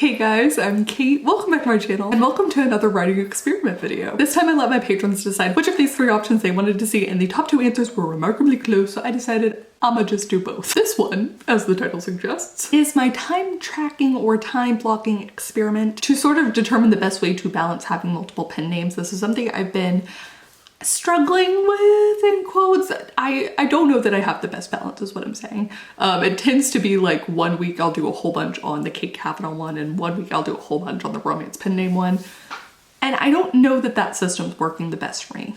Hey guys, I'm Kate. Welcome back to my channel and welcome to another writing experiment video. This time I let my patrons decide which of these three options they wanted to see, and the top two answers were remarkably close, so I decided I'ma just do both. This one, as the title suggests, is my time tracking or time blocking experiment to sort of determine the best way to balance having multiple pen names. This is something I've been struggling with, in quotes. I don't know that I have the best balance is what I'm saying. It tends to be like 1 week I'll do a whole bunch on the Kate Kavanaugh one and 1 week I'll do a whole bunch on the romance pen name one. And I don't know that that system's working the best for me.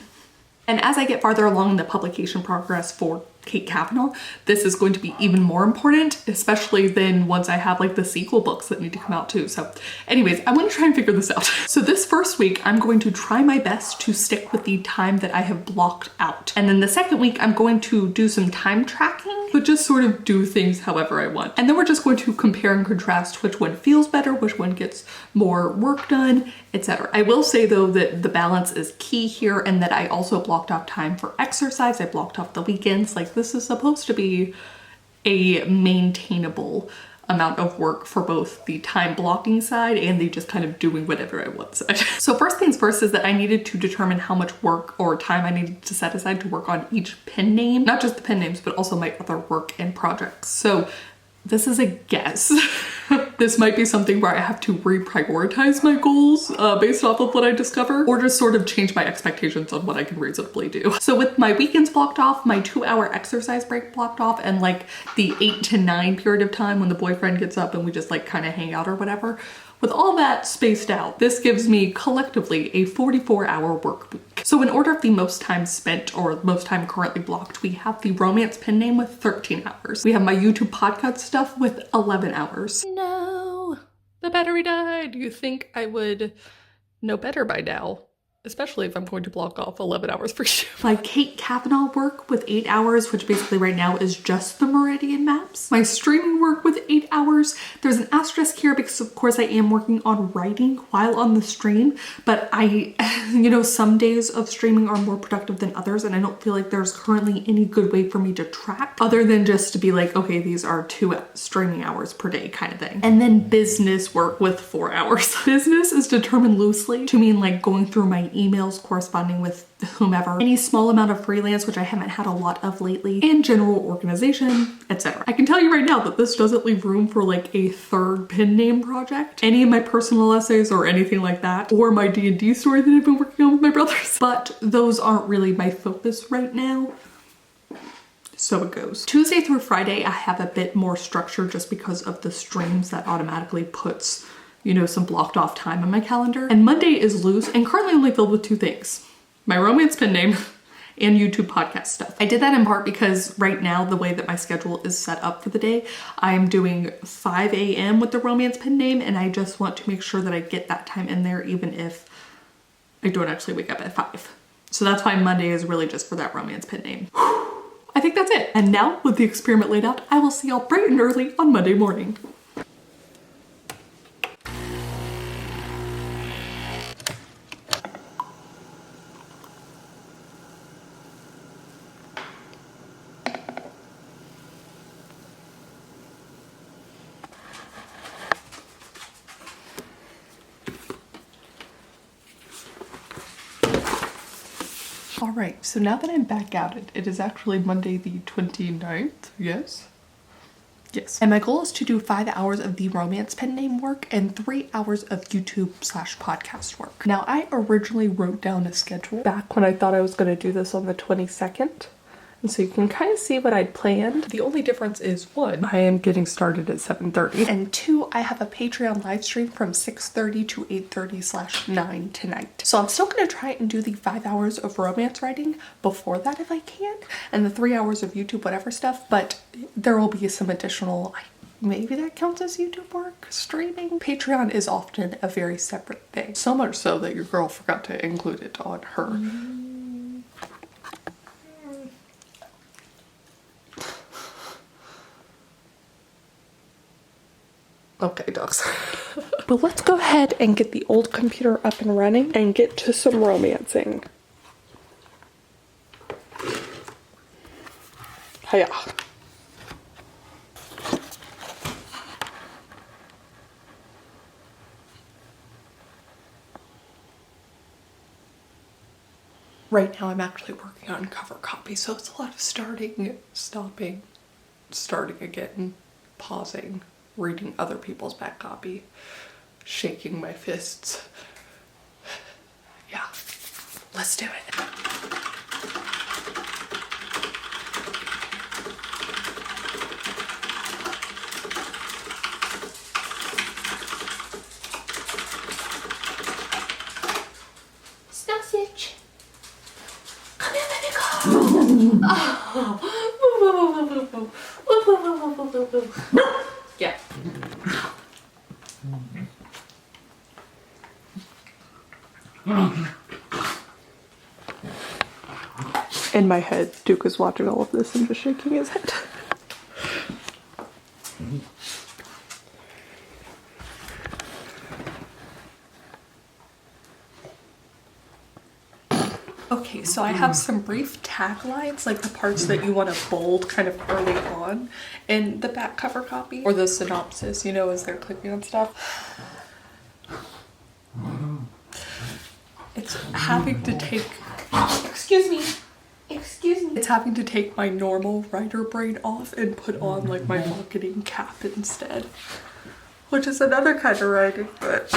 And as I get farther along in the publication progress for Kate Kavanaugh, this is going to be even more important, especially than once I have like the sequel books that need to come out too. So anyways, I want to try and figure this out. So this first week, I'm going to try my best to stick with the time that I have blocked out. And then the second week, I'm going to do some time tracking, but just sort of do things however I want. And then we're just going to compare and contrast which one feels better, which one gets more work done, etc. I will say though that the balance is key here, and that I also blocked off time for exercise. I blocked off the weekends. Like, this is supposed to be a maintainable amount of work for both the time blocking side and the just kind of doing whatever I want side. So first things first is that I needed to determine how much work or time I needed to set aside to work on each pen name, not just the pen names, but also my other work and projects. So this is a guess. This might be something where I have to reprioritize my goals based off of what I discover, or just sort of change my expectations on what I can reasonably do. So with my weekends blocked off, my 2-hour exercise break blocked off, and like the 8 to 9 period of time when the boyfriend gets up and we just like kind of hang out or whatever, with all that spaced out, this gives me collectively a 44-hour work week. So in order of the most time spent or most time currently blocked, we have the romance pen name with 13 hours. We have my YouTube podcast stuff with 11 hours. No, the battery died. You think I would know better by now? Especially if I'm going to block off 11 hours for you. My Kate Kavanaugh work with 8 hours, which basically right now is just the Meridian maps. My streaming work with 8 hours. There's an asterisk here because of course I am working on writing while on the stream, but you know, some days of streaming are more productive than others, and I don't feel like there's currently any good way for me to track other than just to be like, okay, these are 2 streaming hours per day kind of thing. And then business work with 4 hours. Business is determined loosely to mean like going through my emails, corresponding with whomever, any small amount of freelance, which I haven't had a lot of lately, and general organization, etc. I can tell you right now that this doesn't leave room for like a third pen name project, any of my personal essays or anything like that, or my D&D story that I've been working on with my brothers. But those aren't really my focus right now. So it goes. Tuesday through Friday, I have a bit more structure just because of the streams that automatically puts, you know, some blocked off time on my calendar. And Monday is loose and currently only filled with 2 things: my romance pen name and YouTube podcast stuff. I did that in part because right now the way that my schedule is set up for the day, I'm doing 5 a.m. with the romance pen name, and I just want to make sure that I get that time in there even if I don't actually wake up at 5. So that's why Monday is really just for that romance pen name. I think that's it. And now with the experiment laid out, I will see y'all bright and early on Monday morning. All right, so now that I'm back at it, it is actually Monday the 29th, yes? Yes. And my goal is to do 5 hours of the romance pen name work and 3 hours of YouTube/podcast work. Now, I originally wrote down a schedule back when I thought I was gonna do this on the 22nd. And so you can kind of see what I'd planned. The only difference is 1, I am getting started at 7:30. And 2, I have a Patreon live stream from 6:30 to 8:30/9 tonight. So I'm still gonna try and do the 5 hours of romance writing before that if I can, and the 3 hours of YouTube whatever stuff, but there will be some additional, maybe that counts as YouTube work, streaming. Patreon is often a very separate thing. So much so that your girl forgot to include it on her. Okay, dogs. But let's go ahead and get the old computer up and running and get to some romancing. Hiya. Right now I'm actually working on cover copy, so it's a lot of starting, stopping, starting again, pausing, reading other people's back copy, shaking my fists. Yeah, let's do it. Sausage. Come here, baby, go. Oh. Yeah. In my head, Duke is watching all of this and just shaking his head. Okay, so I have some brief taglines, like the parts that you want to bold kind of early on in the back cover copy, or the synopsis, you know, as they're clicking on stuff. It's having to take, Excuse me. Excuse me. it's having to take my normal writer brain off and put on like my marketing cap instead. Which is another kind of writing, but...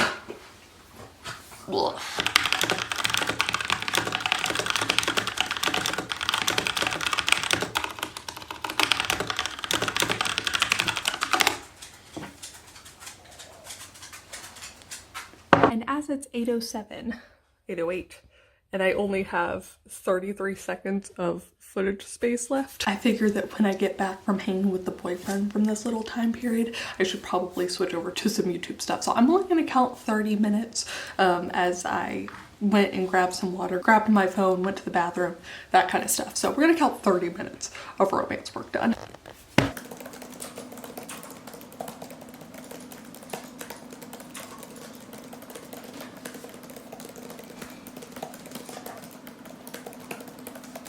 Ugh. And as it's 8:07, 8:08, and I only have 33 seconds of footage space left, I figured that when I get back from hanging with the boyfriend from this little time period, I should probably switch over to some YouTube stuff. So I'm only gonna count 30 minutes as I went and grabbed some water, grabbed my phone, went to the bathroom, that kind of stuff. So we're gonna count 30 minutes of romance work done.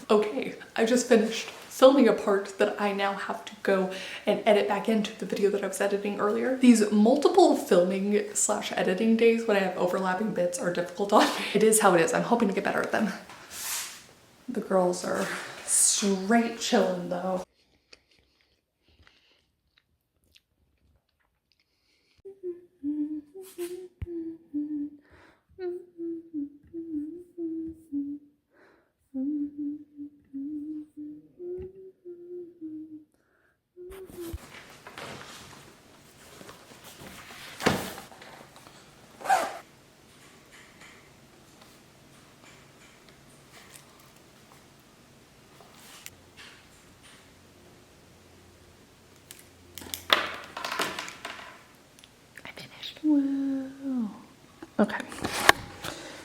Okay, I just finished filming a part that I now have to go and edit back into the video that I was editing earlier. These multiple filming / editing days when I have overlapping bits are difficult on me. It is how it is. I'm hoping to get better at them. The girls are straight chilling though. Wow. Okay.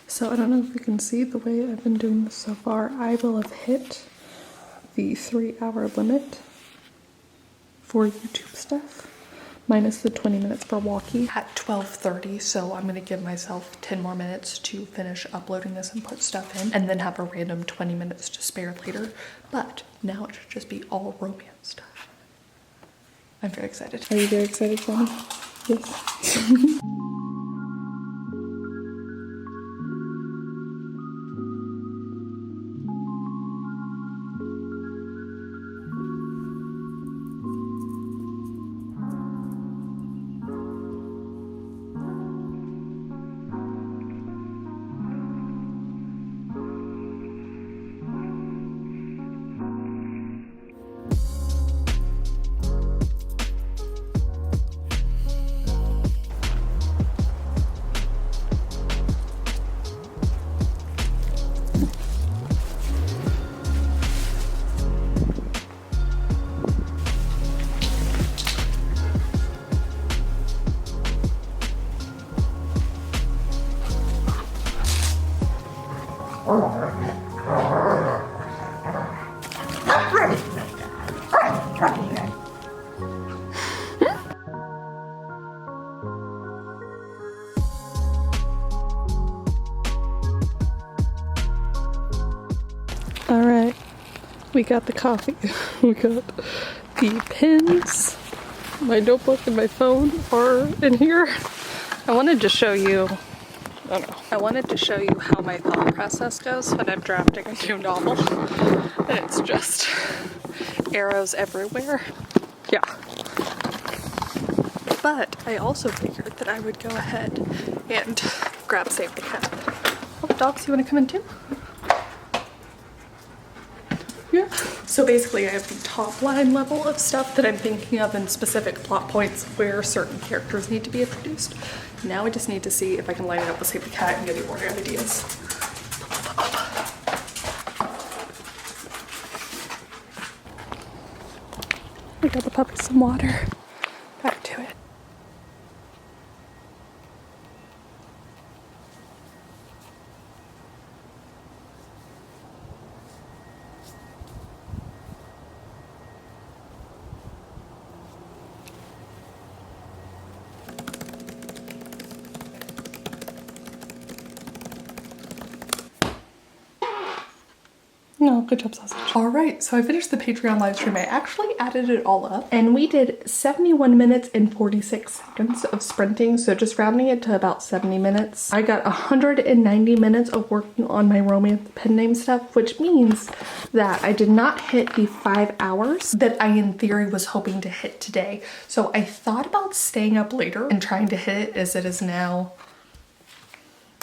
So I don't know if you can see the way I've been doing this so far. I will have hit the 3-hour limit for YouTube stuff, minus the 20 minutes for walkie at 12:30. So I'm gonna give myself 10 more minutes to finish uploading this and put stuff in, and then have a random 20 minutes to spare later. But now it should just be all romance stuff. I'm very excited. Are you very excited for me? Yes. All right, we got the coffee. We got the pens. My notebook and my phone are in here. I wanted to show you I don't know. I wanted to show you how my thought process goes when I'm drafting a new novel. And it's just arrows everywhere. Yeah. But I also figured that I would go ahead and grab Save the Cat. Oh, dogs, you want to come in too? Yeah. So basically I have the top line level of stuff that I'm thinking of in specific plot points where certain characters need to be introduced. Now I just need to see if I can line it up with Save the Cat and get any more ideas. I got the puppy some water. Back to it. No, good job, sausage. All right, so I finished the Patreon live stream. I actually added it all up and we did 71 minutes and 46 seconds of sprinting. So just rounding it to about 70 minutes. I got 190 minutes of working on my romance pen name stuff, which means that I did not hit the 5 hours that I in theory was hoping to hit today. So I thought about staying up later and trying to hit it as it is now.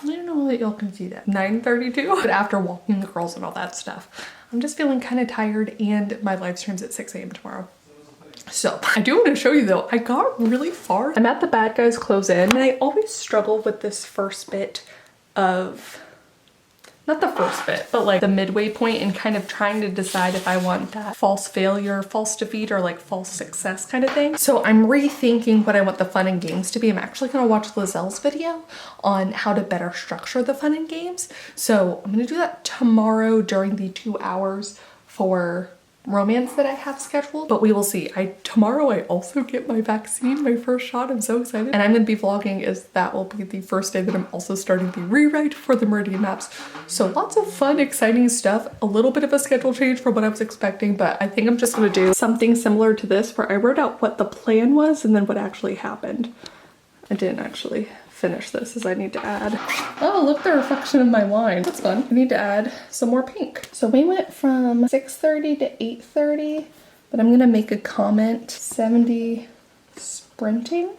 I don't know that y'all can see that. 9:32. But after walking the girls and all that stuff, I'm just feeling kind of tired and my live stream's at 6 a.m. tomorrow. So I do want to show you though, I got really far. I'm at the bad guys close in and I always struggle with this first bit of, not the first bit, but like the midway point and kind of trying to decide if I want that false failure, false defeat, or like false success kind of thing. So I'm rethinking what I want the fun and games to be. I'm actually gonna watch Lizelle's video on how to better structure the fun and games. So I'm gonna do that tomorrow during the 2 hours for romance that I have scheduled, but we will see. Tomorrow I also get my vaccine, my first shot. I'm so excited. And I'm gonna be vlogging as that will be the first day that I'm also starting the rewrite for the Meridian maps. So lots of fun, exciting stuff. A little bit of a schedule change from what I was expecting, but I think I'm just gonna do something similar to this where I wrote out what the plan was and then what actually happened. I didn't actually finish this as I need to add. Oh, look, the reflection of my wine. That's fun. I need to add some more pink. So we went from 6:30 to 8:30, but I'm gonna make a comment 70 sprinting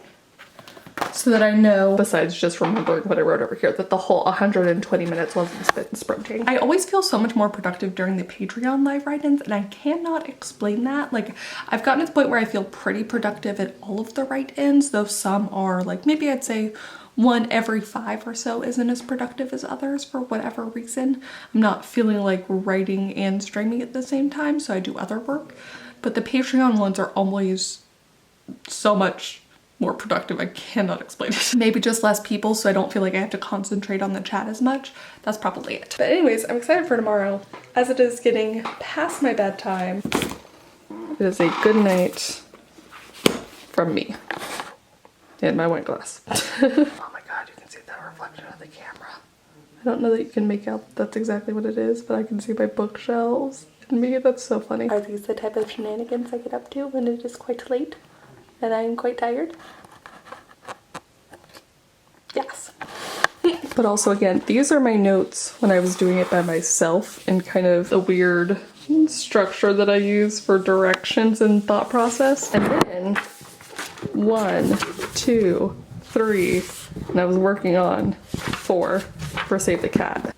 so that I know, besides just remembering what I wrote over here, that the whole 120 minutes wasn't spent sprinting. I always feel so much more productive during the Patreon live write-ins and I cannot explain that. Like I've gotten to the point where I feel pretty productive at all of the write-ins, though some are like, maybe I'd say one every 5 or so isn't as productive as others for whatever reason. I'm not feeling like writing and streaming at the same time, so I do other work. But the Patreon ones are always so much more productive. I cannot explain it. Maybe just less people so I don't feel like I have to concentrate on the chat as much. That's probably it. But anyways, I'm excited for tomorrow. As it is getting past my bedtime, it is a good night from me and my wine glass. Oh my god, you can see that reflection of the camera. I don't know that you can make out that's exactly what it is, but I can see my bookshelves and me. That's so funny. Are these the type of shenanigans I get up to when it is quite late and I am quite tired? Yes. But also again, these are my notes when I was doing it by myself and kind of the weird structure that I use for directions and thought process. And then 1, 2, 3, and I was working on 4 for Save the Cat.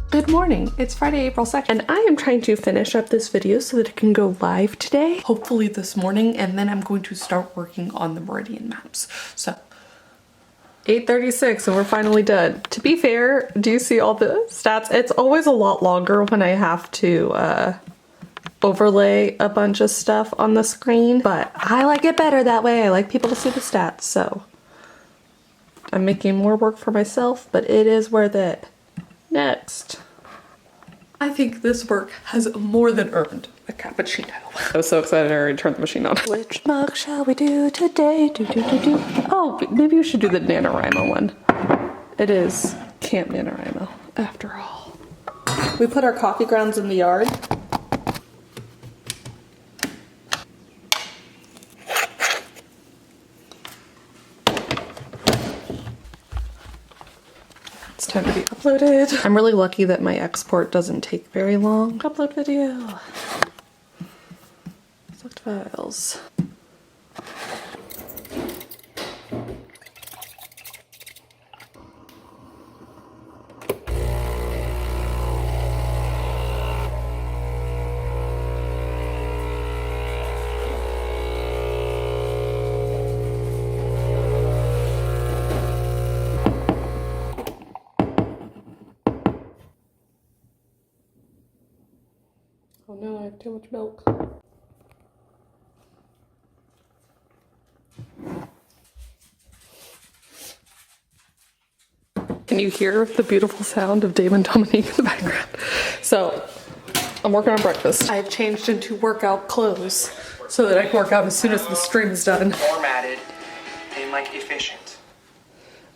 Good morning, it's Friday, April 2nd, and I am trying to finish up this video so that it can go live today, hopefully this morning, and then I'm going to start working on the Meridian maps. So 8:36 and we're finally done. To be fair, do you see all the stats? It's always a lot longer when I have to overlay a bunch of stuff on the screen, but I like it better that way. I like people to see the stats, so I'm making more work for myself, but it is worth it. Next. I think this work has more than earned a cappuccino. I was so excited I already turned the machine on. Which mug shall we do today? Oh, maybe we should do the NaNoWriMo one. It is Camp NaNoWriMo, after all. We put our coffee grounds in the yard. It's time to be uploaded. I'm really lucky that my export doesn't take very long. Upload video. Select files. Oh no, I have too much milk. Can you hear the beautiful sound of Dave and Dominique in the background? So, I'm working on breakfast. I've changed into workout clothes so that I can work out as soon as the stream is done. Formatted and like efficient.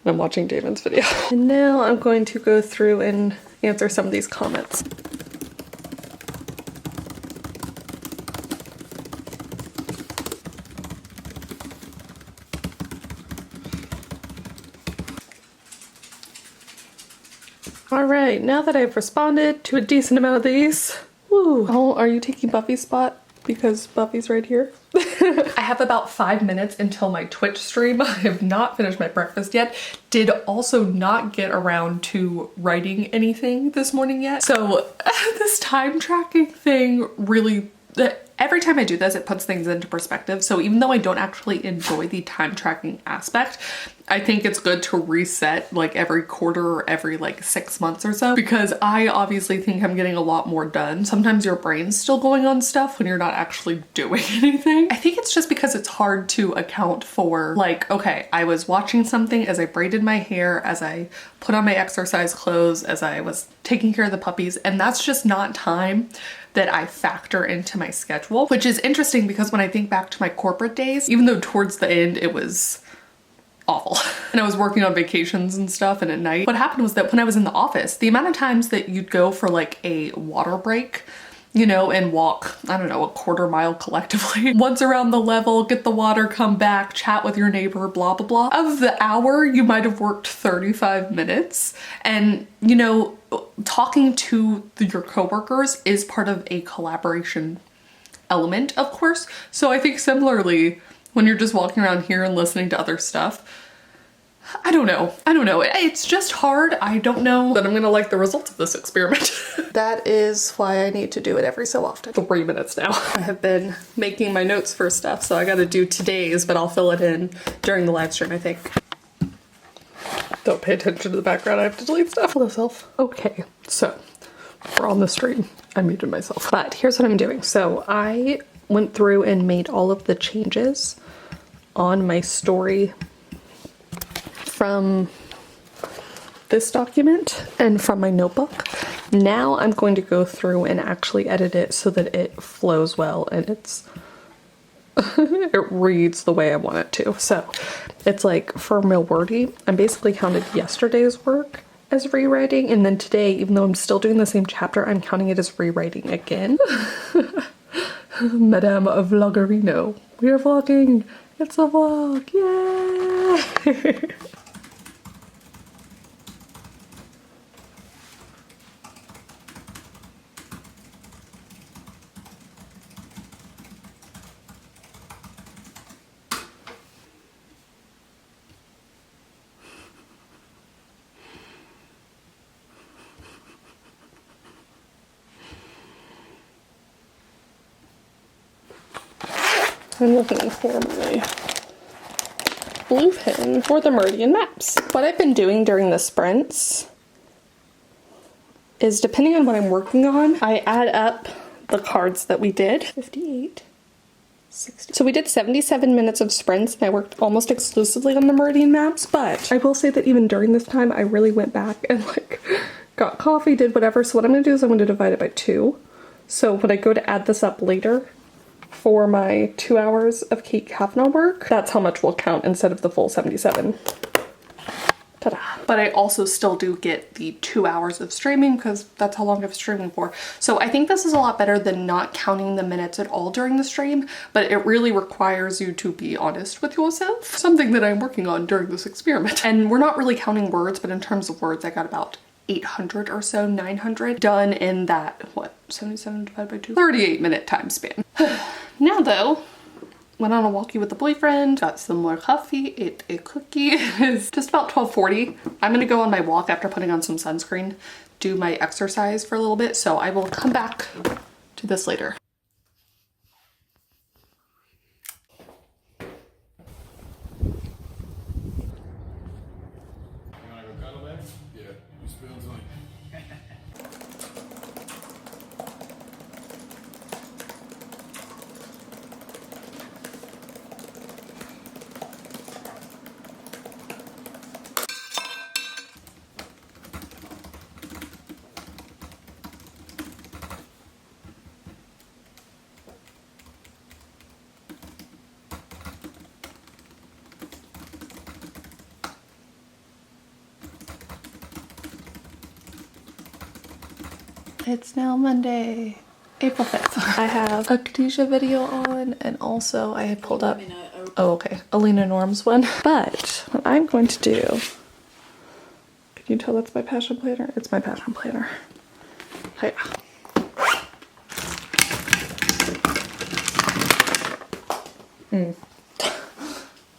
I'm watching David's video. And now I'm going to go through and answer some of these comments. All right, now that I've responded to a decent amount of these, woo. Oh, are you taking Buffy's spot? Because Buffy's right here. I have about 5 minutes until my Twitch stream. I have not finished my breakfast yet. Did also not get around to writing anything this morning yet. So this time tracking thing really, every time I do this, it puts things into perspective. So even though I don't actually enjoy the time tracking aspect, I think it's good to reset like every quarter or every like 6 months or so, because I obviously think I'm getting a lot more done. Sometimes your brain's still going on stuff when you're not actually doing anything. I think it's just because it's hard to account for like, okay, I was watching something as I braided my hair, as I put on my exercise clothes, as I was taking care of the puppies, and that's just not time that I factor into my schedule, which is interesting because when I think back to my corporate days, even though towards the end it was awful and I was working on vacations and stuff and at night, what happened was that when I was in the office, the amount of times that you'd go for like a water break, you know, and walk, I don't know, a quarter mile collectively, once around the level, get the water, come back, chat with your neighbor, blah, blah, blah. Of the hour, you might have worked 35 minutes. And, you know, talking to your coworkers is part of a collaboration element, of course. So I think similarly, when you're just walking around here and listening to other stuff, I don't know. It's just hard. I don't know that I'm gonna like the results of this experiment. That is why I need to do it every so often. 3 minutes now. I have been making my notes for stuff, so I gotta do today's, but I'll fill it in during the live stream, I think. Don't pay attention to the background. I have to delete stuff. Hello, self. Okay, so we're on the stream. I muted myself. But here's what I'm doing. So I went through and made all of the changes on my story from this document and from my notebook. Now I'm going to go through and actually edit it so that it flows well and it's it reads the way I want it to. So it's like for Milwordy, I'm basically counted yesterday's work as rewriting, and then today, even though I'm still doing the same chapter, I'm counting it as rewriting again. Madame Vloggerino. We are vlogging. It's a vlog. Yay! I'm looking for my blue pen for the Meridian maps. What I've been doing during the sprints is, depending on what I'm working on, I add up the cards that we did. 58, 60. So we did 77 minutes of sprints and I worked almost exclusively on the Meridian maps, but I will say that even during this time, I really went back and like got coffee, did whatever. So what I'm gonna do is I'm gonna divide it by 2. So when I go to add this up later for my 2 hours of Kate Kavanaugh work, that's how much will count instead of the full 77. Ta-da. But I also still do get the 2 hours of streaming because that's how long I've streaming for. So I think this is a lot better than not counting the minutes at all during the stream, but it really requires you to be honest with yourself. Something that I'm working on during this experiment. And we're not really counting words, but in terms of words, I got about 800 or so, 900 done in that, what, 77 divided by 2? 38-minute time span. Now though, went on a walkie with the boyfriend, got some more coffee, ate a cookie. It's just about 12:40. I'm gonna go on my walk after putting on some sunscreen, do my exercise for a little bit, so I will come back to this later. It's now Monday, April 5th. I have a Khadijah video on, and also I had pulled up, oh okay, Alina Norm's one. But what I'm going to do, can you tell that's my passion planner? It's my passion planner. Hiya.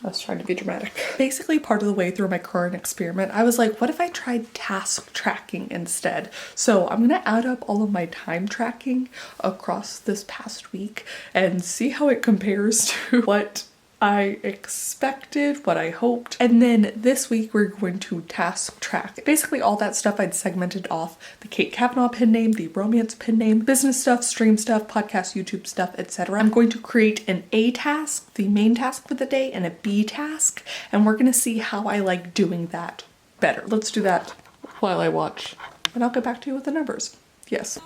I was trying to be dramatic. Basically, part of the way through my current experiment, I was like, what if I tried task tracking instead? So I'm gonna add up all of my time tracking across this past week and see how it compares to what I expected, what I hoped. And then this week we're going to task track. Basically all that stuff I'd segmented off: the Kate Kavanaugh pin name, the romance pin name, business stuff, stream stuff, podcast, YouTube stuff, etc. I'm going to create an A task, the main task for the day, and a B task, and we're gonna see how I like doing that better. Let's do that while I watch, and I'll get back to you with the numbers. Yes.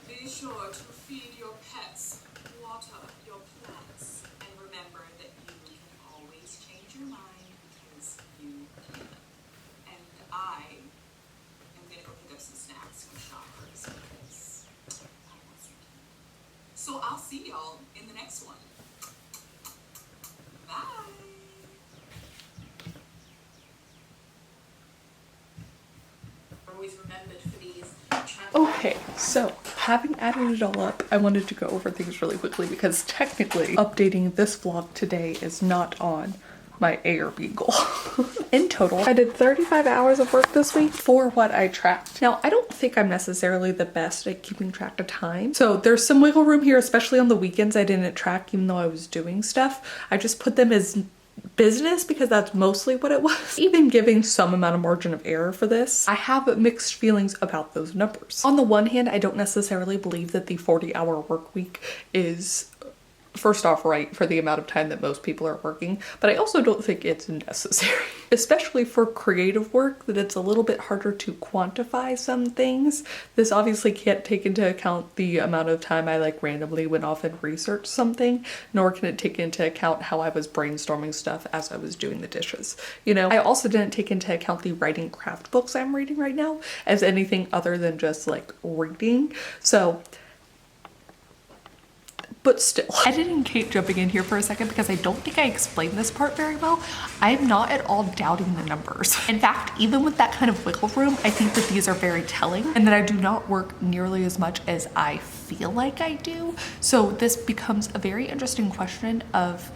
Be sure to feed your pets, water your plants, and remember that you can always change your mind because you can. And I am gonna go pick up some snacks from Shoppers because I want some. So I'll see y'all in the next one. Bye. Always remembered for these. Okay, so having added it all up, I wanted to go over things really quickly because technically updating this vlog today is not on my A or B goal. In total, I did 35 hours of work this week for what I tracked. Now, I don't think I'm necessarily the best at keeping track of time, so there's some wiggle room here, especially on the weekends I didn't track even though I was doing stuff. I just put them as business because that's mostly what it was. Even giving some amount of margin of error for this, I have mixed feelings about those numbers. On the one hand, I don't necessarily believe that the 40-hour work week is, first off, right for the amount of time that most people are working, but I also don't think it's necessary. Especially for creative work, that it's a little bit harder to quantify some things. This obviously can't take into account the amount of time I like randomly went off and researched something, nor can it take into account how I was brainstorming stuff as I was doing the dishes. You know, I also didn't take into account the writing craft books I'm reading right now as anything other than just like reading. So but still. Editing Kate jumping in here for a second because I don't think I explained this part very well. I'm not at all doubting the numbers. In fact, even with that kind of wiggle room, I think that these are very telling and that I do not work nearly as much as I feel like I do. So this becomes a very interesting question of,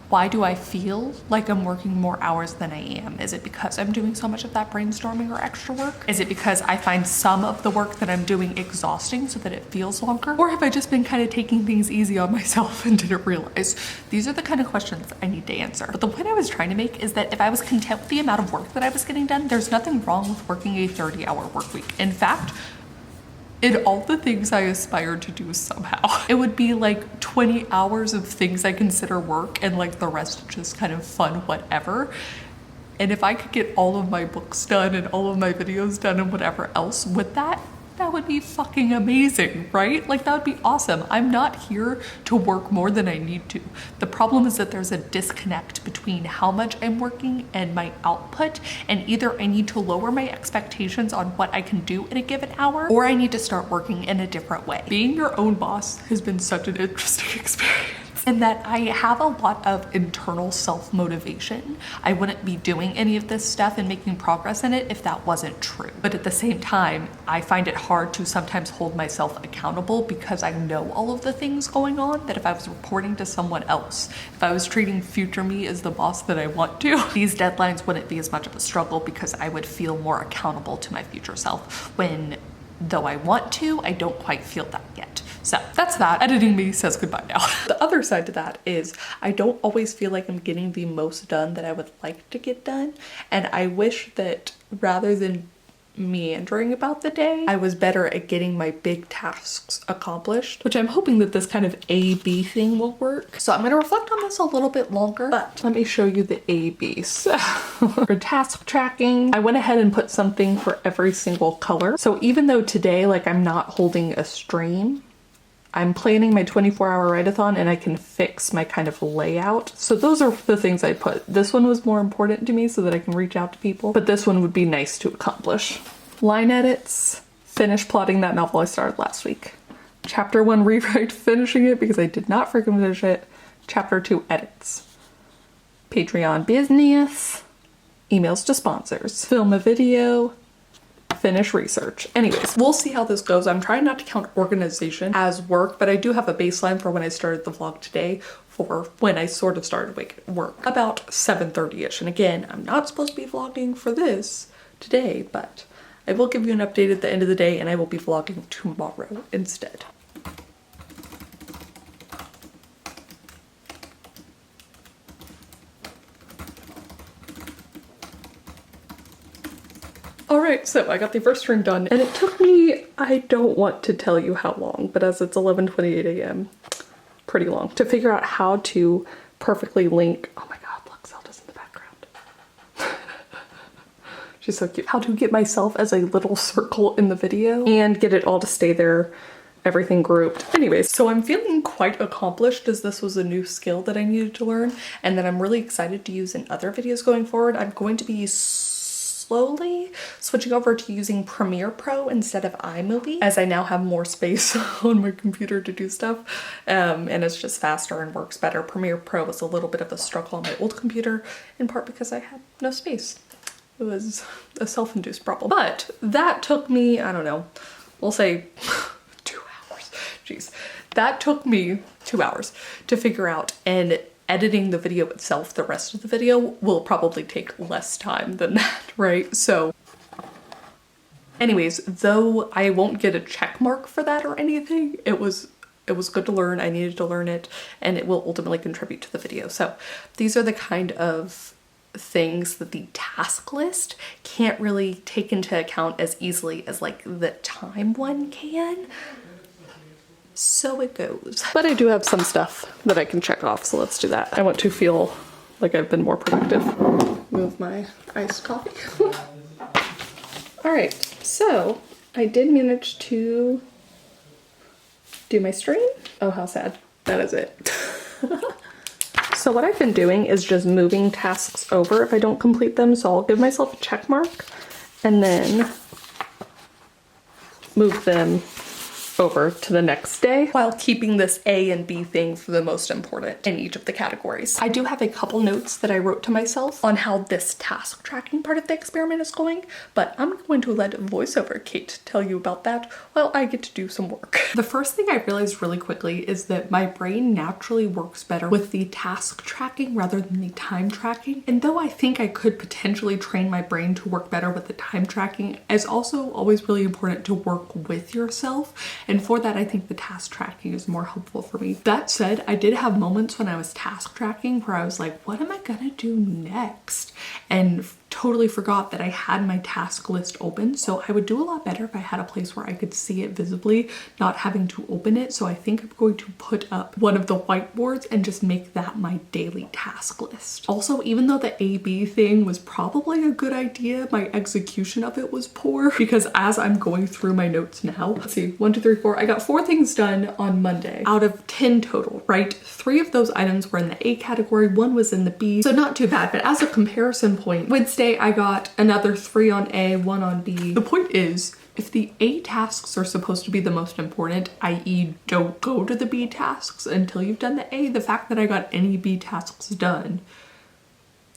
why do I feel like I'm working more hours than I am? Is it because I'm doing so much of that brainstorming or extra work? Is it because I find some of the work that I'm doing exhausting so that it feels longer? Or have I just been kind of taking things easy on myself and didn't realize? These are the kind of questions I need to answer. But the point I was trying to make is that if I was content with the amount of work that I was getting done, there's nothing wrong with working a 30-hour work week. In fact, in all the things I aspire to do somehow, it would be like 20 hours of things I consider work and like the rest just kind of fun whatever. And if I could get all of my books done and all of my videos done and whatever else with that, That would be fucking amazing, right? Like that would be awesome. I'm not here to work more than I need to. The problem is that there's a disconnect between how much I'm working and my output, and either I need to lower my expectations on what I can do in a given hour, or I need to start working in a different way. Being your own boss has been such an interesting experience. And that I have a lot of internal self-motivation. I wouldn't be doing any of this stuff and making progress in it if that wasn't true. But at the same time, I find it hard to sometimes hold myself accountable because I know all of the things going on that if I was reporting to someone else, if I was treating future me as the boss that I want to, these deadlines wouldn't be as much of a struggle because I would feel more accountable to my future self when, though I want to, I don't quite feel that yet. So that's that. Editing me says goodbye now. The other side to that is I don't always feel like I'm getting the most done that I would like to get done. And I wish that rather than meandering about the day, I was better at getting my big tasks accomplished, which I'm hoping that this kind of A-B thing will work. So I'm gonna reflect on this a little bit longer, but let me show you the A-Bs. For task tracking, I went ahead and put something for every single color. So even though today, like I'm not holding a stream, I'm planning my 24-hour write-a-thon and I can fix my kind of layout. So those are the things I put. This one was more important to me so that I can reach out to people, but this one would be nice to accomplish. Line edits, finish plotting that novel I started last week. Chapter 1 rewrite, finishing it because I did not freaking finish it. Chapter 2 edits. Patreon business, emails to sponsors, film a video, finish research. Anyways, we'll see how this goes. I'm trying not to count organization as work, but I do have a baseline for when I started the vlog today for when I sort of started work about 7:30ish. And again, I'm not supposed to be vlogging for this today, but I will give you an update at the end of the day and I will be vlogging tomorrow instead. Alright, so I got the first string done and it took me, I don't want to tell you how long, but as it's 11:28 a.m., pretty long, to figure out how to perfectly link, oh my god, look, Zelda's in the background. She's so cute. How to get myself as a little circle in the video and get it all to stay there, everything grouped. Anyways, so I'm feeling quite accomplished as this was a new skill that I needed to learn and that I'm really excited to use in other videos going forward. I'm going to be slowly switching over to using Premiere Pro instead of iMovie as I now have more space on my computer to do stuff and it's just faster and works better. Premiere Pro was a little bit of a struggle on my old computer in part because I had no space. It was a self-induced problem. But that took me, I don't know, we'll say 2 hours. Jeez. That took me 2 hours to figure out, and editing the video itself, the rest of the video, will probably take less time than that, right? So anyways, though I won't get a check mark for that or anything, it was good to learn. I needed to learn it and it will ultimately contribute to the video. So these are the kind of things that the task list can't really take into account as easily as like the time one can. So it goes. But I do have some stuff that I can check off, so let's do that. I want to feel like I've been more productive. Move my iced coffee. All right, so I did manage to do my stream. Oh, how sad. That is it. So what I've been doing is just moving tasks over if I don't complete them. So I'll give myself a check mark and then move them over to the next day while keeping this A and B thing for the most important in each of the categories. I do have a couple notes that I wrote to myself on how this task tracking part of the experiment is going, but I'm going to let voiceover Kate tell you about that while I get to do some work. The first thing I realized really quickly is that my brain naturally works better with the task tracking rather than the time tracking. And though I think I could potentially train my brain to work better with the time tracking, it's also always really important to work with yourself. And for that, I think the task tracking is more helpful for me. That said, I did have moments when I was task tracking where I was like, what am I gonna do next? And totally forgot that I had my task list open. So I would do a lot better if I had a place where I could see it visibly, not having to open it. So I think I'm going to put up one of the whiteboards and just make that my daily task list. Also, even though the A-B thing was probably a good idea, my execution of it was poor, because as I'm going through my notes now, let's see, 1, 2, 3, 4, I got 4 things done on Monday out of 10 total, right? 3 of those items were in the A category, 1 was in the B, so not too bad. But as a comparison point, Wednesday I got another 3 on A, 1 on B. The point is, if the A tasks are supposed to be the most important, i.e. don't go to the B tasks until you've done the A, the fact that I got any B tasks done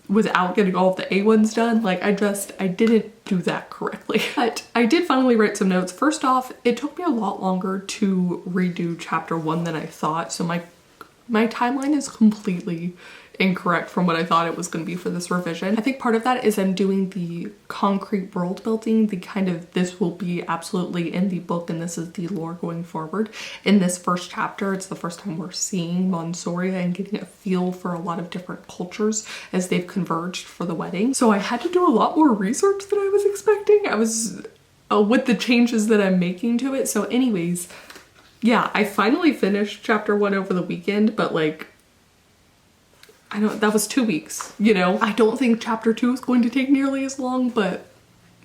without getting all of the A ones done, like I didn't do that correctly. But I did finally write some notes. First off, it took me a lot longer to redo chapter 1 than I thought, so my timeline is completely incorrect from what I thought it was going to be for this revision. I think part of that is I'm doing the concrete world building, the kind of this will be absolutely in the book and this is the lore going forward. In this first chapter, it's the first time we're seeing Monsoria and getting a feel for a lot of different cultures as they've converged for the wedding. So I had to do a lot more research than I was expecting. I was with the changes that I'm making to it. So anyways, yeah, I finally finished chapter 1 over the weekend, but like, I know that was 2 weeks, you know? I don't think chapter 2 is going to take nearly as long, but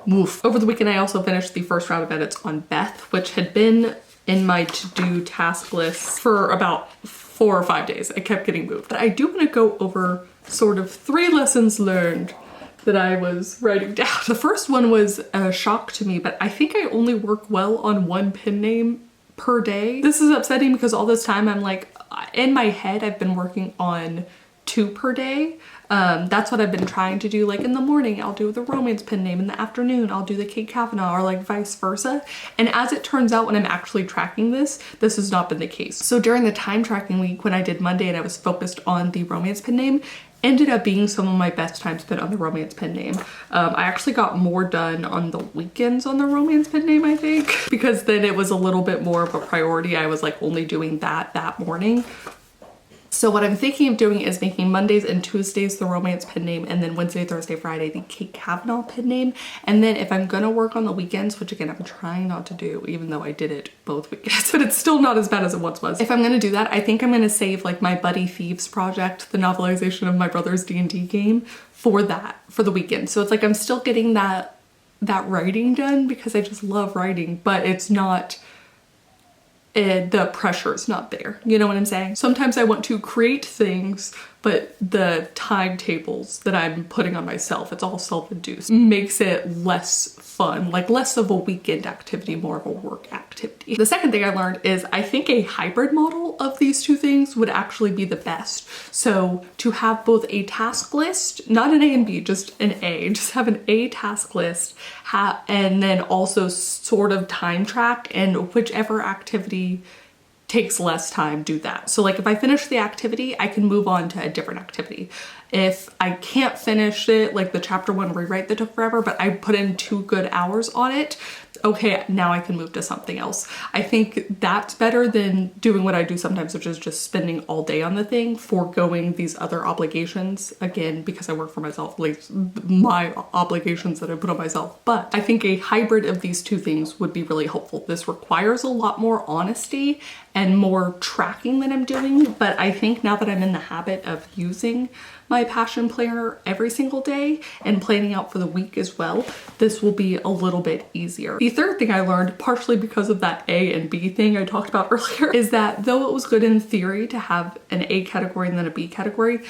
woof. Over the weekend, I also finished the first round of edits on Beth, which had been in my to-do task list for about 4 or 5 days. I kept getting moved. But I do want to go over sort of 3 lessons learned that I was writing down. The first one was a shock to me, but I think I only work well on 1 pen name per day. This is upsetting because all this time I'm like, in my head, I've been working on 2 per day. That's what I've been trying to do. Like in the morning, I'll do the romance pen name. In the afternoon, I'll do the Kate Kavanaugh, or like vice versa. And as it turns out, when I'm actually tracking this has not been the case. So during the time tracking week, when I did Monday and I was focused on the romance pen name, ended up being some of my best time spent on the romance pen name. I actually got more done on the weekends on the romance pen name, I think, because then it was a little bit more of a priority. I was like only doing that morning. So what I'm thinking of doing is making Mondays and Tuesdays the romance pen name, and then Wednesday, Thursday, Friday the Kate Kavanaugh pen name. And then if I'm gonna work on the weekends, which again I'm trying not to do, even though I did it both weekends, but it's still not as bad as it once was. If I'm gonna do that, I think I'm gonna save like my Buddy Thieves project, the novelization of my brother's D&D game, for the weekend. So it's like I'm still getting that writing done because I just love writing, but it's not, the pressure is not there. You know what I'm saying? Sometimes I want to create things, but the timetables that I'm putting on myself, it's all self-induced, makes it less fun, like less of a weekend activity, more of a work activity. The second thing I learned is I think a hybrid model of these 2 things would actually be the best. So to have both a task list, not an A and B, just an A, just have an A task list, and then also sort of time track, and whichever activity takes less time, do that. So like if I finish the activity, I can move on to a different activity. If I can't finish it, like the chapter 1 rewrite that took forever, but I put in 2 good hours on it, okay, now I can move to something else. I think that's better than doing what I do sometimes, which is just spending all day on the thing, foregoing these other obligations, again, because I work for myself, like my obligations that I put on myself. But I think a hybrid of these 2 things would be really helpful. This requires a lot more honesty and more tracking than I'm doing, but I think now that I'm in the habit of using my passion planner every single day and planning out for the week as well, this will be a little bit easier. The third thing I learned, partially because of that A and B thing I talked about earlier, is that though it was good in theory to have an A category and then a B category,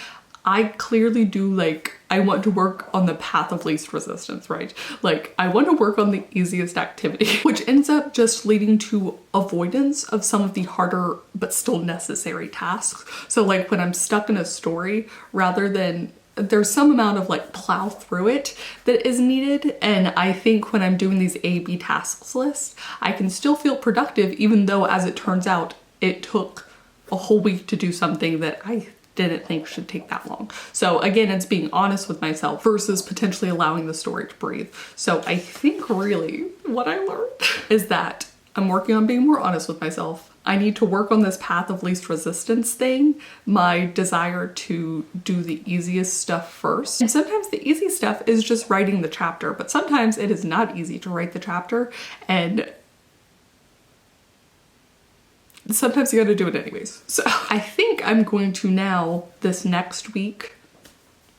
I clearly do, like, I want to work on the path of least resistance, right? Like, I want to work on the easiest activity, which ends up just leading to avoidance of some of the harder but still necessary tasks. So like when I'm stuck in a story, rather than, there's some amount of like plow through it that is needed. And I think when I'm doing these A/B tasks list, I can still feel productive, even though as it turns out, it took a whole week to do something that I didn't think should take that long. So again, it's being honest with myself versus potentially allowing the story to breathe. So I think really what I learned is that I'm working on being more honest with myself. I need to work on this path of least resistance thing, my desire to do the easiest stuff first. And sometimes the easy stuff is just writing the chapter, but sometimes it is not easy to write the chapter, and sometimes you gotta do it anyways. So I think I'm going to now, this next week,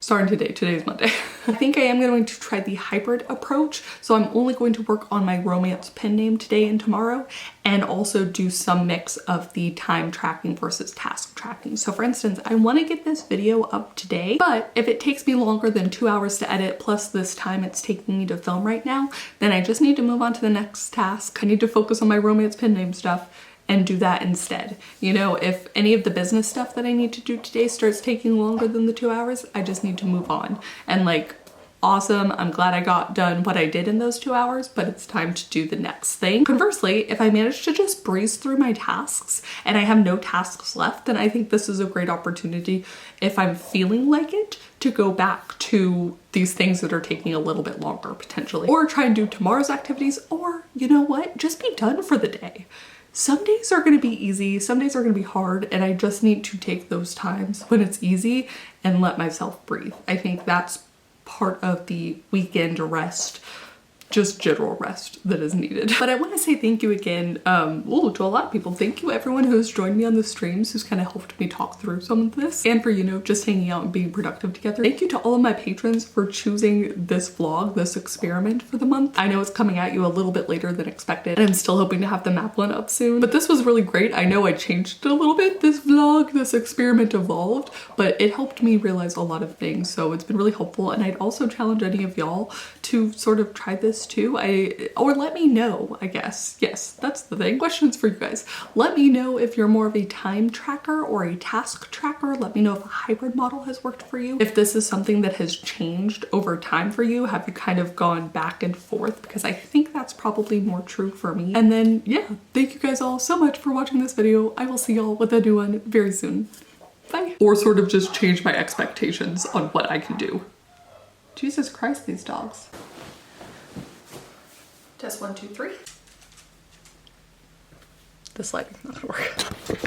starting today, today's Monday, I think I am going to try the hybrid approach. So I'm only going to work on my romance pen name today and tomorrow, and also do some mix of the time tracking versus task tracking. So for instance, I want to get this video up today, but if it takes me longer than 2 hours to edit, plus this time it's taking me to film right now, then I just need to move on to the next task. I need to focus on my romance pen name stuff and do that instead. You know, if any of the business stuff that I need to do today starts taking longer than the 2 hours, I just need to move on. And like, awesome, I'm glad I got done what I did in those 2 hours, but it's time to do the next thing. Conversely, if I manage to just breeze through my tasks and I have no tasks left, then I think this is a great opportunity, if I'm feeling like it, to go back to these things that are taking a little bit longer potentially, or try and do tomorrow's activities, or you know what, just be done for the day. Some days are going to be easy, some days are going to be hard, and I just need to take those times when it's easy and let myself breathe. I think that's part of the weekend rest, just general rest that is needed. But I want to say thank you again to a lot of people. Thank you everyone who's joined me on the streams, who's kind of helped me talk through some of this, and for, you know, just hanging out and being productive together. Thank you to all of my patrons for choosing this vlog, this experiment for the month. I know it's coming at you a little bit later than expected, and I'm still hoping to have the map one up soon, but this was really great. I know I changed it a little bit. This vlog, this experiment evolved, but it helped me realize a lot of things, so it's been really helpful. And I'd also challenge any of y'all to sort of try this too. Or let me know, I guess. Yes, that's the thing. Questions for you guys. Let me know if you're more of a time tracker or a task tracker. Let me know if a hybrid model has worked for you. If this is something that has changed over time for you, have you kind of gone back and forth? Because I think that's probably more true for me. And then, yeah, thank you guys all so much for watching this video. I will see y'all with a new one very soon. Bye. Or sort of just change my expectations on what I can do. Jesus Christ, these dogs. Test 1, 2, 3. This lighting's not gonna work.